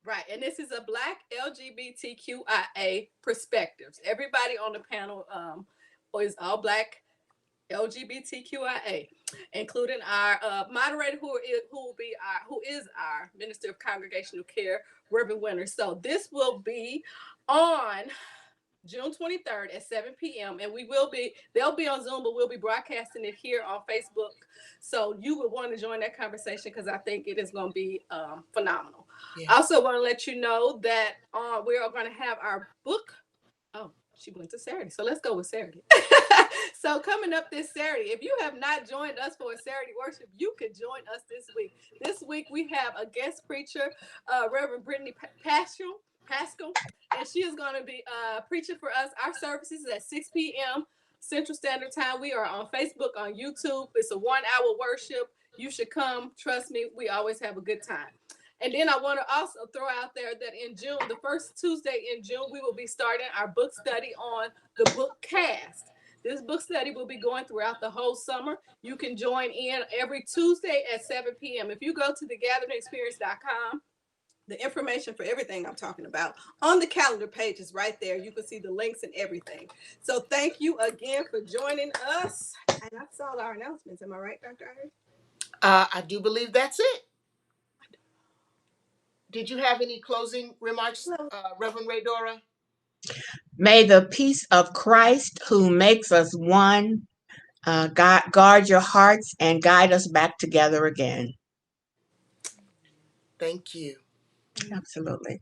Right. And this is a Black LGBTQIA perspectives. Everybody on the panel is all Black LGBTQIA, including our moderator who is our Minister of Congregational Care, Reverend Winter. So this will be on June 23rd at 7 p.m. and they'll be on Zoom, but we'll be broadcasting it here on Facebook. So you would want to join that conversation because I think it is going to be phenomenal. Yeah. I also want to let you know that we are going to have our book. Oh, she went to Saturday. So let's go with Saturday. So coming up this Saturday, if you have not joined us for a Saturday worship, you could join us this week. This week we have a guest preacher, Reverend Brittany Pascal, and she is going to be preaching for us. Our services is at 6 p.m. Central Standard Time. We are on Facebook, on YouTube. It's a 1-hour worship. You should come. Trust me, we always have a good time. And then I want to also throw out there that in June, the first Tuesday in June, we will be starting our book study on the book Cast. This book study will be going throughout the whole summer. You can join in every Tuesday at 7 p.m. If you go to thegatheringexperience.com, The information for everything I'm talking about on the calendar page is right there. You can see the links and everything. So thank you again for joining us. And that's all our announcements. Am I right, Dr. Iris? I do believe that's it. Did you have any closing remarks, Reverend Raedorah? May the peace of Christ, who makes us one, guard your hearts and guide us back together again. Thank you. Absolutely.